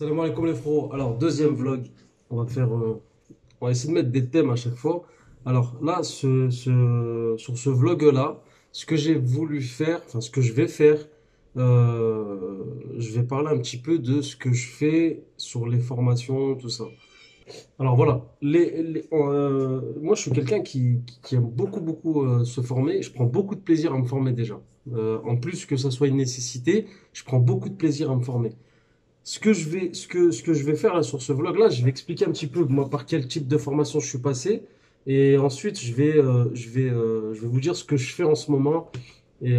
Salam alaikum les frots. Alors, deuxième vlog. On va faire, on va essayer de mettre des thèmes à chaque fois. Alors là, sur ce vlog-là, ce que j'ai voulu faire, enfin ce que je vais faire, je vais parler un petit peu de ce que je fais sur les formations, tout ça. Alors voilà, moi je suis quelqu'un qui aime beaucoup se former. Je prends beaucoup de plaisir à me former déjà. En plus que ça soit une nécessité, je prends beaucoup de plaisir à me former. Ce que je vais faire là, sur ce vlog-là, je vais expliquer un petit peu moi par quel type de formation je suis passé. Et ensuite, je vais vous dire ce que je fais en ce moment. Et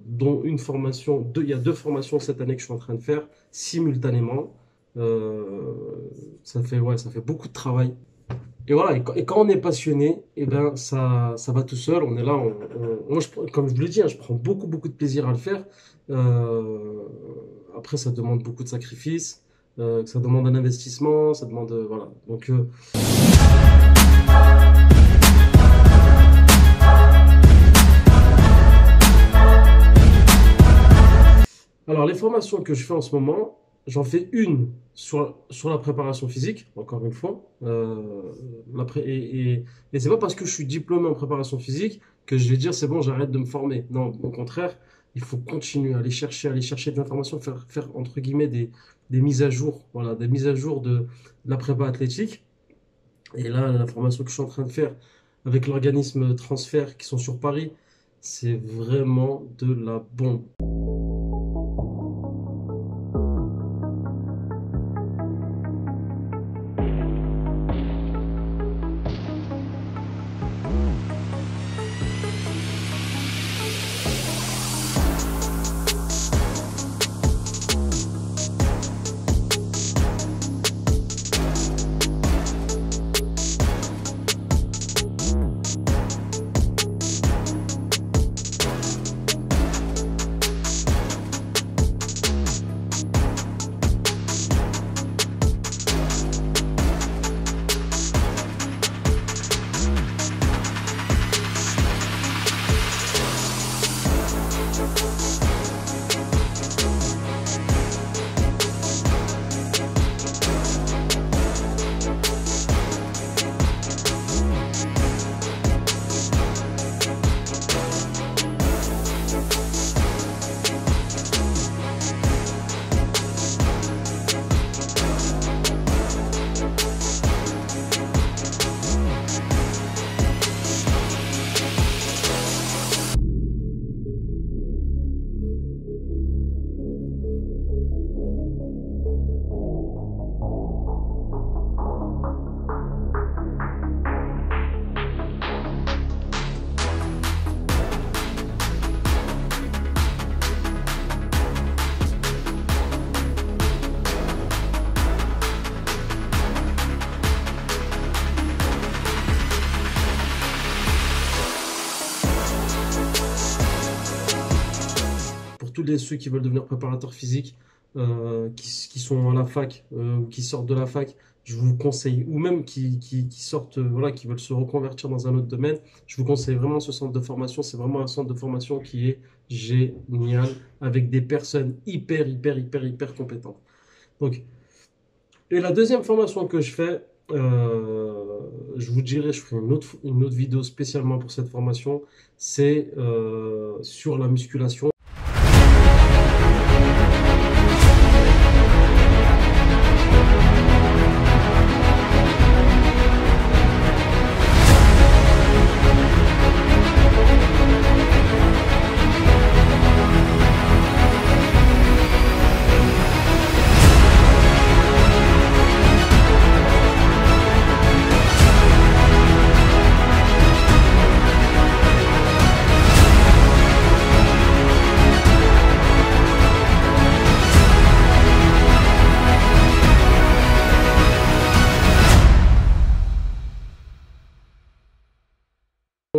dont une formation, il y a deux formations cette année que je suis en train de faire simultanément. Euh, ça fait beaucoup de travail. Et voilà, et quand on est passionné, et ben ça va tout seul. On est là, moi, comme je vous l'ai dit, hein, je prends beaucoup de plaisir à le faire. Euh, Après, ça demande beaucoup de sacrifices, ça demande un investissement, ça demande, voilà. Donc, alors, les formations que je fais en ce moment, j'en fais une sur la préparation physique, encore une fois. Et c'est pas parce que je suis diplômé en préparation physique que je vais dire c'est bon, j'arrête de me former. Non, au contraire, il faut continuer à aller chercher des informations, faire entre guillemets des mises à jour, voilà, des mises à jour de la prépa athlétique. Et là, la formation que je suis en train de faire avec l'organisme Transfert qui sont sur Paris, c'est vraiment de la bombe. Pour tous ceux qui veulent devenir préparateurs physiques, qui sont à la fac ou qui sortent de la fac, je vous conseille, ou même qui sortent, voilà, qui veulent se reconvertir dans un autre domaine, je vous conseille vraiment ce centre de formation. C'est vraiment un centre de formation qui est génial, avec des personnes hyper compétentes. Donc, et la deuxième formation que je fais, je vous dirai, je ferai une autre vidéo spécialement pour cette formation, c'est sur la musculation.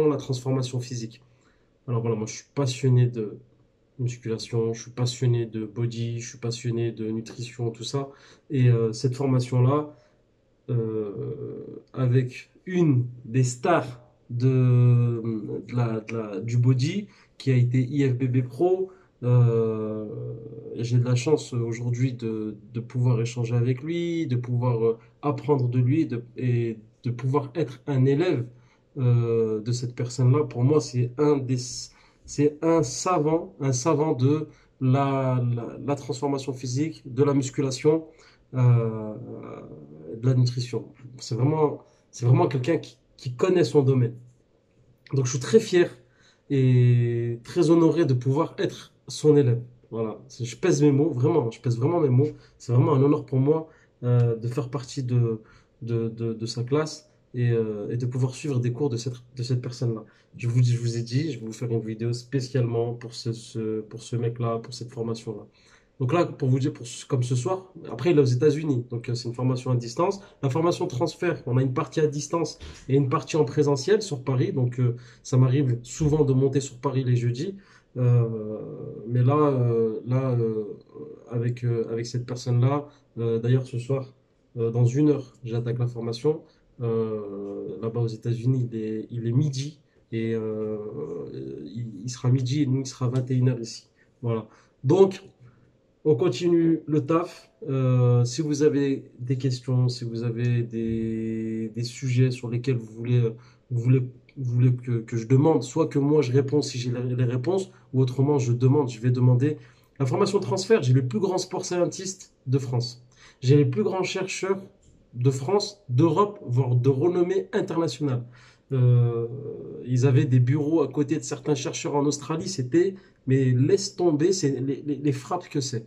La transformation physique. Alors voilà, moi je suis passionné de musculation, je suis passionné de body, je suis passionné de nutrition, tout ça. Et cette formation-là, avec une des stars du body, qui a été IFBB Pro, Euh, et j'ai de la chance aujourd'hui de pouvoir échanger avec lui, de pouvoir apprendre de lui et de pouvoir être un élève de cette personne-là. Pour moi, c'est un savant de la transformation physique, de la musculation, de la nutrition. C'est vraiment quelqu'un qui connaît son domaine. Donc je suis très fier et très honoré de pouvoir être son élève. Voilà, je pèse mes mots, vraiment, je pèse vraiment mes mots. C'est vraiment un honneur pour moi de faire partie de sa classe et de pouvoir suivre des cours de cette personne-là. Je vous ai dit, je vais vous faire une vidéo spécialement pour pour ce mec-là, pour cette formation-là. Donc là, pour vous dire, comme ce soir, après il est aux États-Unis, donc c'est une formation à distance. La formation transfert, on a une partie à distance et une partie en présentiel sur Paris. Donc ça m'arrive souvent de monter sur Paris les jeudis. Euh, mais avec cette personne-là, d'ailleurs ce soir, dans une heure, j'attaque la formation. Là-bas aux États-Unis, il est midi et il sera midi et nous, il sera 21 heures ici. Voilà. Donc, on continue le taf. Si vous avez des questions, si vous avez des sujets sur lesquels vous voulez, vous voulez que je demande, soit que moi je réponds si j'ai les réponses, ou autrement je vais demander. La formation de transfert, j'ai les plus grands sport scientistes de France. J'ai les plus grands chercheurs de France, d'Europe, voire de renommée internationale. Euh, Ils avaient des bureaux à côté de certains chercheurs en Australie, mais laisse tomber, c'est les frappes que c'est.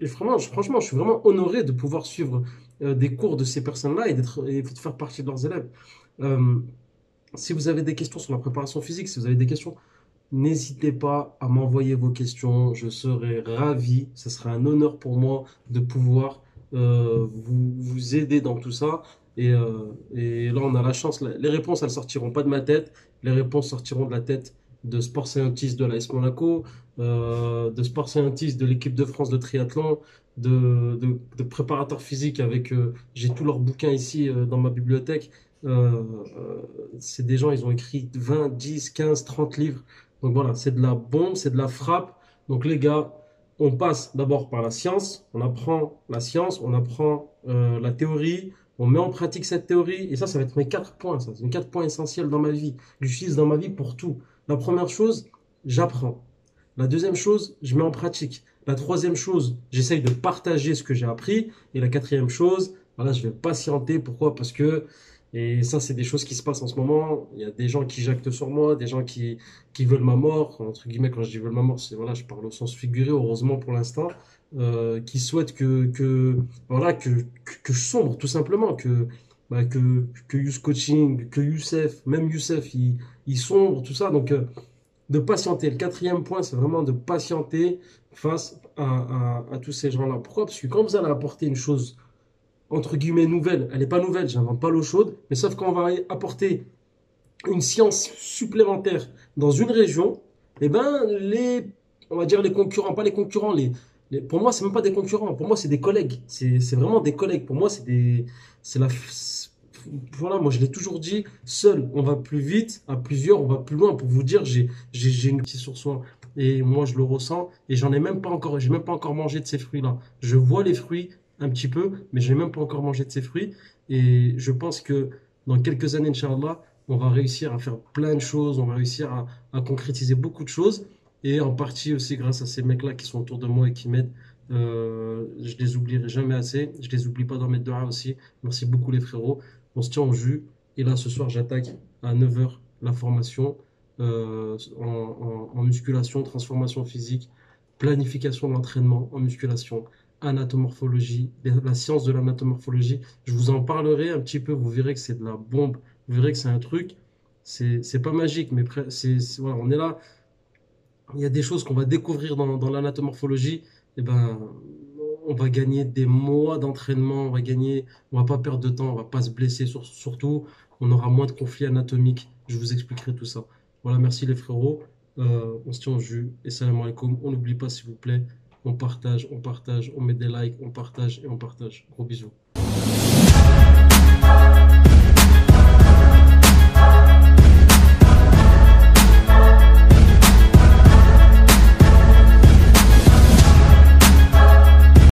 Franchement, je suis vraiment honoré de pouvoir suivre des cours de ces personnes-là et de faire partie de leurs élèves. Euh, Si vous avez des questions sur la préparation physique, si vous avez des questions, n'hésitez pas à m'envoyer vos questions. Je serai ravi. Ce sera un honneur pour moi de pouvoir vous aider dans tout ça. Et là, on a la chance. Les réponses, elles sortiront pas de ma tête. Les réponses sortiront de la tête de Sport Scientist de l'AS Monaco, de Sport Scientist de l'équipe de France de triathlon, de préparateurs physiques avec. J'ai tous leurs bouquins ici dans ma bibliothèque. Euh, euh, c'est des gens, ils ont écrit 20, 10, 15, 30 livres. Donc voilà, c'est de la bombe, c'est de la frappe. Donc les gars, on passe d'abord par la science, on apprend la science, on apprend la théorie, on met en pratique cette théorie. Et ça va être mes 4 points. Ça, c'est mes 4 points essentiels dans ma vie. J'utilise dans ma vie pour tout. La première chose, j'apprends. La deuxième chose, je mets en pratique. La troisième chose, j'essaye de partager ce que j'ai appris. Et la quatrième chose, voilà, je vais patienter. Pourquoi? Parce que et ça, c'est des choses qui se passent en ce moment. Il y a des gens qui jactent sur moi, des gens qui veulent ma mort. Entre guillemets, quand je dis veulent ma mort, c'est voilà, je parle au sens figuré, heureusement pour l'instant, qui souhaitent voilà, que je sombre, tout simplement, que Youth Coaching, que Youssef, même Youssef, il sombre, tout ça. Donc, de patienter. Le quatrième point, c'est vraiment de patienter face à tous ces gens-là. Pourquoi? Parce que quand vous allez apporter une chose entre guillemets nouvelle. Elle n'est pas nouvelle, j'invente pas l'eau chaude, mais sauf quand on va apporter une science supplémentaire dans une région, eh ben on va dire les concurrents, pas les concurrents, pour moi c'est même pas des concurrents, pour moi c'est des collègues, c'est vraiment des collègues. Pour moi c'est la, voilà, moi je l'ai toujours dit, seul on va plus vite, à plusieurs on va plus loin. Pour vous dire, j'ai une petite sur soi. Et moi, je le ressens et j'ai même pas encore mangé de ces fruits-là. Je vois les fruits un petit peu, mais je n'ai même pas encore mangé de ces fruits. Et je pense que dans quelques années, Inch'Allah, on va réussir à faire plein de choses, on va réussir à concrétiser beaucoup de choses. Et en partie aussi grâce à ces mecs-là qui sont autour de moi et qui m'aident. Je les oublierai jamais assez. Je les oublie pas dans mes doigts aussi. Merci beaucoup les frérots. On se tient au jus. Et là, ce soir, j'attaque à 9 heures la formation en musculation, transformation physique, planification de l'entraînement en musculation, anatomorphologie, la science de l'anatomorphologie. Je vous en parlerai un petit peu, vous verrez que c'est de la bombe, vous verrez que c'est un truc, c'est pas magique, mais voilà, on est là. Il y a des choses qu'on va découvrir dans l'anatomorphologie, et ben, on va gagner des mois d'entraînement, on va pas perdre de temps, on va pas se blesser, surtout, on aura moins de conflits anatomiques. Je vous expliquerai tout ça. Voilà, merci les frérots. On se tient au jus et salam alaikum. On n'oublie pas, s'il vous plaît, on partage, on met des likes, on partage et on partage. Gros bisous.